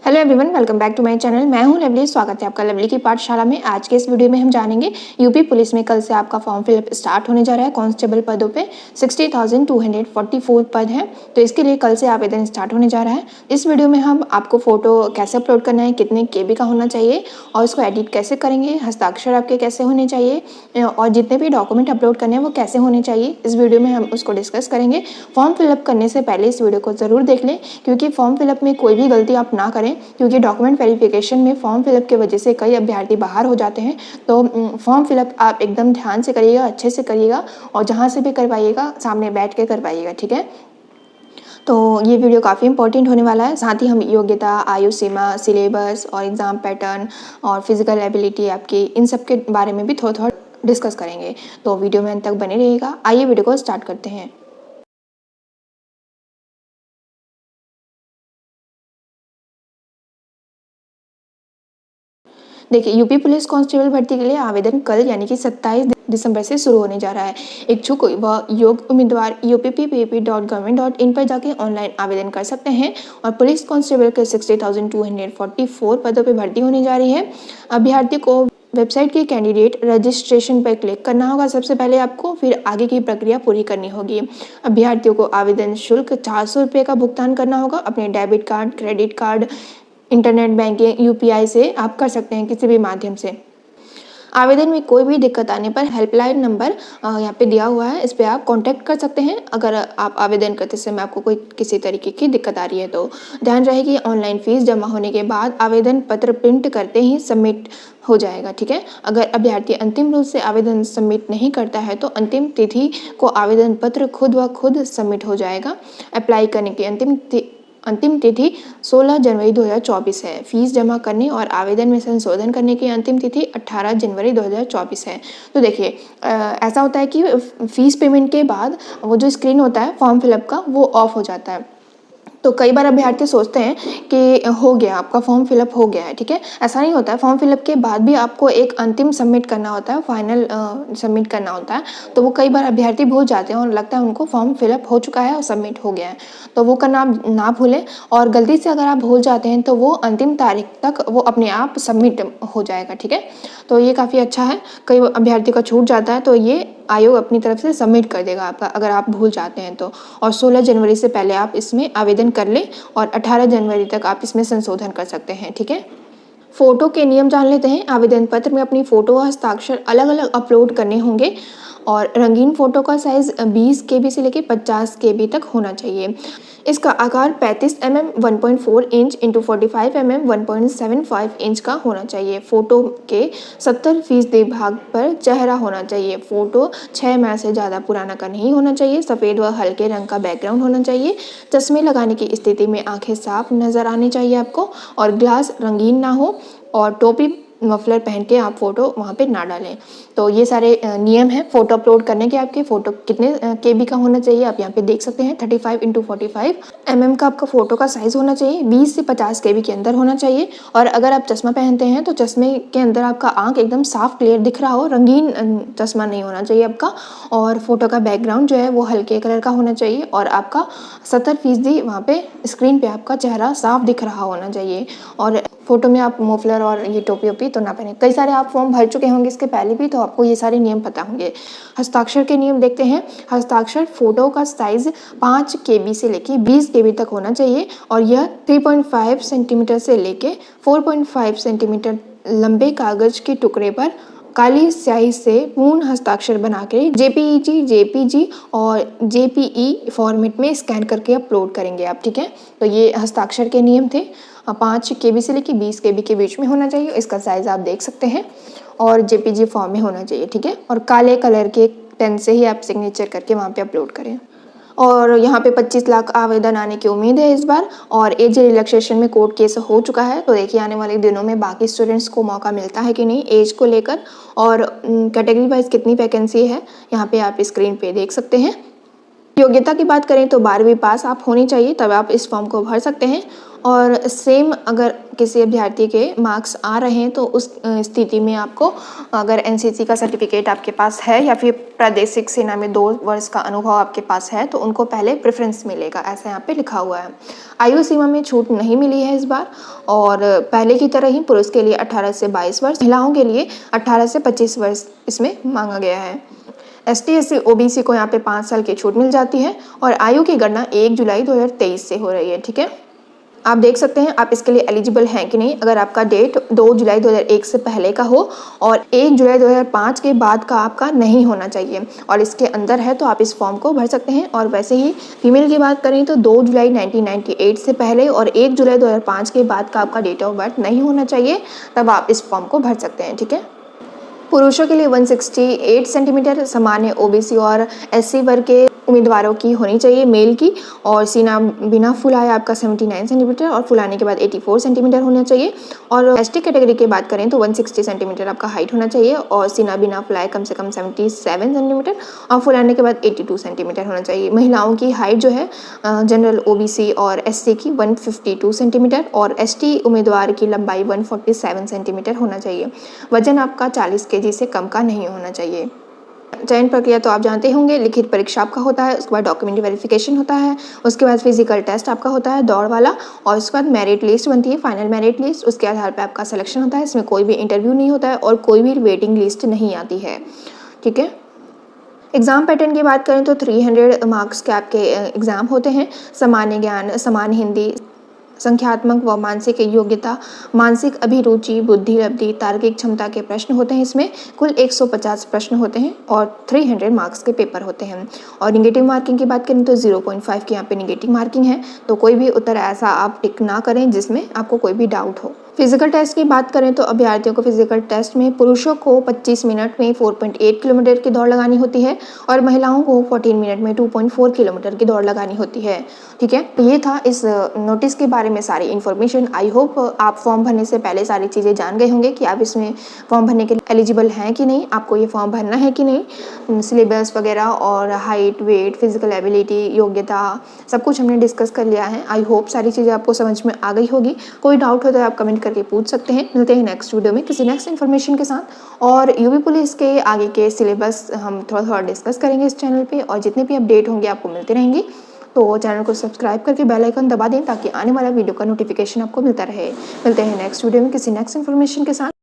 Hello everyone, welcome back to my channel. मैं हूं lovely. स्वागत है आपका लवली की पाठशाला में। आज के इस वीडियो में हम जानेंगे यूपी पुलिस में कल से आपका फॉर्म फिलअप स्टार्ट होने जा रहा है। कांस्टेबल पदों पे 60,244 पद हैं, तो इसके लिए कल से आवेदन स्टार्ट होने जा रहा है। इस वीडियो में हम आपको फोटो कैसे अपलोड करना है, कितने KB का होना चाहिए और उसको एडिट कैसे करेंगे, हस्ताक्षर आपके कैसे होने चाहिए और जितने भी डॉक्यूमेंट अपलोड करने हैं वो कैसे होने चाहिए, इस वीडियो में हम उसको डिस्कस करेंगे। फॉर्म फिलअप करने से पहले इस वीडियो को ज़रूर देख लें, क्योंकि फॉर्म फिलअप में कोई भी गलती आप ना करें, क्योंकि डॉक्यूमेंट वेरिफिकेशन में फॉर्म फिलअप की वजह से कई अभ्यर्थी बाहर हो जाते हैं। तो फॉर्म फिलअप आप एकदम ध्यान से करिएगा, अच्छे से करिएगा और जहाँ से भी करवाइएगा सामने बैठ के करवाइएगा, ठीक है। तो ये वीडियो काफ़ी इंपॉर्टेंट होने वाला है। साथ ही हम योग्यता, आयु सीमा, सिलेबस और एग्ज़ाम पैटर्न और फिजिकल एबिलिटी आपकी, इन सब के बारे में भी थोड़ा थोड़ा डिस्कस करेंगे। तो वीडियो में अंत तक बने रहिएगा। आइए वीडियो को स्टार्ट करते हैं। देखिए, यूपी पुलिस कांस्टेबल भर्ती के लिए आवेदन कल यानी कि 27 दिसंबर से शुरू होने जा रहा है। इच्छुक व योग्य उम्मीदवार upppp.government.in पर जाके ऑनलाइन आवेदन कर सकते हैं और पुलिस कांस्टेबल के 60,244 पदों पर भर्ती होने जा रही है। अभ्यर्थी को वेबसाइट के कैंडिडेट रजिस्ट्रेशन पर क्लिक करना होगा सबसे पहले आपको, फिर आगे की प्रक्रिया पूरी करनी होगी। अभ्यर्थियों को आवेदन शुल्क 400 रुपये का भुगतान करना होगा। अपने debit card, credit card, internet banking, UPI से आप कर सकते हैं, किसी भी माध्यम से। आवेदन में कोई भी दिक्कत आने पर हेल्पलाइन नंबर यहाँ पे दिया हुआ है, इस पर आप कांटेक्ट कर सकते हैं अगर आप आवेदन करते समय आपको कोई किसी तरीके की दिक्कत आ रही है तो। ध्यान रहे कि ऑनलाइन फीस जमा होने के बाद आवेदन पत्र प्रिंट करते ही सबमिट हो जाएगा, ठीक है। अगर अभ्यर्थी अंतिम रूप से आवेदन सबमिट नहीं करता है तो अंतिम तिथि को आवेदन पत्र खुद ब खुद सबमिट हो जाएगा। अप्लाई करने की अंतिम तिथि 16 जनवरी 2024 है। फीस जमा करने और आवेदन में संशोधन करने की अंतिम तिथि 18 जनवरी 2024 है। तो देखिए, ऐसा होता है कि फीस पेमेंट के बाद वो जो स्क्रीन होता है फॉर्म फिलअप का वो ऑफ हो जाता है। तो कई बार अभ्यर्थी सोचते हैं कि हो गया, आपका फॉर्म फिलअप हो गया है, ठीक है। ऐसा नहीं होता है। फॉर्म फिलअप के बाद भी आपको एक अंतिम सबमिट करना होता है, फाइनल सबमिट करना होता है। तो वो कई बार अभ्यर्थी भूल जाते हैं और लगता है उनको फॉर्म फिलअप हो चुका है और सबमिट हो गया है, तो वो करना आप ना भूलें। और गलती से अगर आप भूल जाते हैं तो वो अंतिम तारीख तक वो अपने आप सबमिट हो जाएगा, ठीक है। तो ये काफ़ी अच्छा है। कई अभ्यर्थी का छूट जाता है तो ये आयोग अपनी तरफ से सबमिट कर देगा आपका, अगर आप भूल जाते हैं तो। और 16 जनवरी से पहले आप इसमें आवेदन कर लें और 18 जनवरी तक आप इसमें संशोधन कर सकते हैं, ठीक है। फोटो के नियम जान लेते हैं। आवेदन पत्र में अपनी फोटो व हस्ताक्षर अलग अलग अपलोड करने होंगे और रंगीन फोटो का साइज 20 KB से लेकर 50 KB तक होना चाहिए। इसका आकार 35 mm 1.4 inch into 45 mm 1.75 inch का होना चाहिए। फोटो के 70% भाग पर चेहरा होना चाहिए। फोटो 6 माह से ज़्यादा पुराना का नहीं होना चाहिए। सफ़ेद व हल्के रंग का बैकग्राउंड होना चाहिए। चश्मे लगाने की स्थिति में आंखें साफ नज़र आनी चाहिए आपको और ग्लास रंगीन ना हो और टोपी मफलर पहन के आप फोटो वहाँ पे ना डालें। तो ये सारे नियम हैं फोटो अपलोड करने के। आपके फोटो कितने KB का होना चाहिए आप यहाँ पे देख सकते हैं। 35 × 45 mm का आपका फोटो का साइज होना चाहिए। 20 से 50 KB के अंदर होना चाहिए। और अगर आप चश्मा पहनते हैं तो चश्मे के अंदर आपका आँख एकदम साफ क्लियर दिख रहा हो, रंगीन चश्मा नहीं होना चाहिए आपका। और फोटो का बैकग्राउंड जो है वो हल्के कलर का होना चाहिए और आपका 70% वहाँ पे स्क्रीन पे आपका चेहरा साफ दिख रहा होना चाहिए। और फोटो में आप मफलर और ये टोपी ओपी तो ना पहने। कई सारे आप फॉर्म भर चुके होंगे इसके पहले भी, तो आपको ये सारे नियम पता होंगे। हस्ताक्षर के नियम देखते हैं। हस्ताक्षर फोटो का साइज 5 KB से लेके 20 KB तक होना चाहिए और यह 3.5 सेंटीमीटर से लेके 4.5 सेंटीमीटर लंबे कागज के टुकड़े पर काली स्याही से पूर्ण हस्ताक्षर बना के JPEG और JPE फॉर्मेट में स्कैन करके अपलोड करेंगे आप, ठीक है। तो ये हस्ताक्षर के नियम थे। 5 KB से लेकर 20 KB के बीच में होना चाहिए। इसका साइज़ आप देख सकते हैं और JPG फॉर्म में होना चाहिए, ठीक है। और काले कलर के पेन से ही आप सिग्नेचर करके वहाँ पे अपलोड करें। और यहाँ पे 25 लाख आवेदन आने की उम्मीद है इस बार। और एज रिलैक्सेशन में कोर्ट केस हो चुका है, तो देखिए आने वाले दिनों में बाकी स्टूडेंट्स को मौका मिलता है कि नहीं एज को लेकर, और कैटेगरी वाइज कितनी वैकेंसी है यहाँ पे आप स्क्रीन पे देख सकते हैं। योग्यता की बात करें तो 12वीं पास आप होनी चाहिए, तब आप इस फॉर्म को भर सकते हैं। और सेम अगर किसी अभ्यर्थी के मार्क्स आ रहे हैं तो उस स्थिति में आपको अगर एनसीसी का सर्टिफिकेट आपके पास है या फिर प्रादेशिक सेना में 2 वर्ष का अनुभव आपके पास है तो उनको पहले प्रेफरेंस मिलेगा, ऐसा यहाँ पे लिखा हुआ है। आयु सीमा में छूट नहीं मिली है इस बार और पहले की तरह ही पुरुष के लिए 18 से 22 वर्ष, महिलाओं के लिए 18 से 25 वर्ष इसमें मांगा गया है। ST SC OBC को यहाँ पे 5 साल की छूट मिल जाती है और आयु की गणना 1 जुलाई 2023 से हो रही है। ठीक है, आप देख सकते हैं आप इसके लिए एलिजिबल हैं कि नहीं। अगर आपका डेट 2 जुलाई 2001 से पहले का हो और 1 जुलाई 2005 के बाद का आपका नहीं होना चाहिए और इसके अंदर है तो आप इस फॉर्म को भर सकते हैं। और वैसे ही फीमेल की बात करें तो 2 जुलाई 1998 से पहले और 1 जुलाई 2005 के बाद का आपका डेट ऑफ बर्थ नहीं होना चाहिए, तब आप इस फॉर्म को भर सकते हैं। ठीक है, पुरुषों के लिए 168 सेंटीमीटर, सामान्य OBC और SC वर्ग के उम्मीदवारों की होनी चाहिए मेल की, और सीना बिना फुलाए आपका 79 सेंटीमीटर और फुलाने के बाद 84 सेंटीमीटर होना चाहिए। और ST कैटेगरी की बात करें तो 160 सेंटीमीटर आपका हाइट होना चाहिए और सीना बिना फुलाए कम से कम 77 सेंटीमीटर और फुलाने के बाद 82 सेंटीमीटर होना चाहिए। महिलाओं की हाइट जो है जनरल OBC और SC की 152 सेंटीमीटर और ST उम्मीदवार की लंबाई 147 सेंटीमीटर होना चाहिए। वजन आपका 40 kg से कम का नहीं होना चाहिए। चयन प्रक्रिया तो आप जानते होंगे, लिखित परीक्षा आपका होता है, उसके बाद डॉक्यूमेंट वेरिफिकेशन होता है, उसके बाद फिजिकल टेस्ट आपका होता है दौड़ वाला, और उसके बाद मेरिट लिस्ट बनती है, फाइनल मेरिट लिस्ट, उसके आधार पर आपका सिलेक्शन होता है। इसमें कोई भी इंटरव्यू नहीं होता है और कोई भी वेटिंग लिस्ट नहीं आती है। ठीक है, एग्ज़ाम पैटर्न की बात करें तो 300 मार्क्स के आपके एग्ज़ाम होते हैं। सामान्य ज्ञान, सामान्य हिंदी, संख्यात्मक व मानसिक योग्यता, मानसिक अभिरुचि, बुद्धि लब्धि, तार्किक क्षमता के प्रश्न होते हैं। इसमें कुल 150 प्रश्न होते हैं और 300 मार्क्स के पेपर होते हैं। और निगेटिव मार्किंग की बात करें तो 0.5 की यहाँ पे निगेटिव मार्किंग है, तो कोई भी उत्तर ऐसा आप टिक ना करें जिसमें आपको कोई भी डाउट हो। फिजिकल टेस्ट की बात करें तो अभ्यर्थियों को फिजिकल टेस्ट में पुरुषों को 25 मिनट में 4.8 किलोमीटर की दौड़ लगानी होती है और महिलाओं को 14 मिनट में 2.4 किलोमीटर की दौड़ लगानी होती है। ठीक है, ये था इस नोटिस के बारे में सारी इन्फॉर्मेशन। आई होप आप फॉर्म भरने से पहले सारी चीज़ें जान गए होंगे कि आप इसमें फॉर्म भरने के लिए एलिजिबल हैं कि नहीं, आपको ये फॉर्म भरना है कि नहीं। सिलेबस वगैरह और हाइट, वेट, फिजिकल एबिलिटी, योग्यता, सब कुछ हमने डिस्कस कर लिया है। आई होप सारी चीज़ें आपको समझ में आ गई होगी। कोई डाउट हो तो आप कमेंट करके पूछ सकते हैं। मिलते हैं नेक्स्ट वीडियो में किसी नेक्स्ट इन्फॉर्मेशन के साथ। और यूपी पुलिस के आगे के सिलेबस हम थोड़ा थोड़ा डिस्कस करेंगे इस चैनल पे, और जितने भी अपडेट होंगे आपको मिलते रहेंगे। तो चैनल को सब्सक्राइब करके बेल आइकन दबा दें ताकि आने वाला वीडियो का नोटिफिकेशन आपको मिलता रहे। मिलते हैं नेक्स्ट वीडियो में किसी नेक्स्ट इन्फॉर्मेशन के साथ।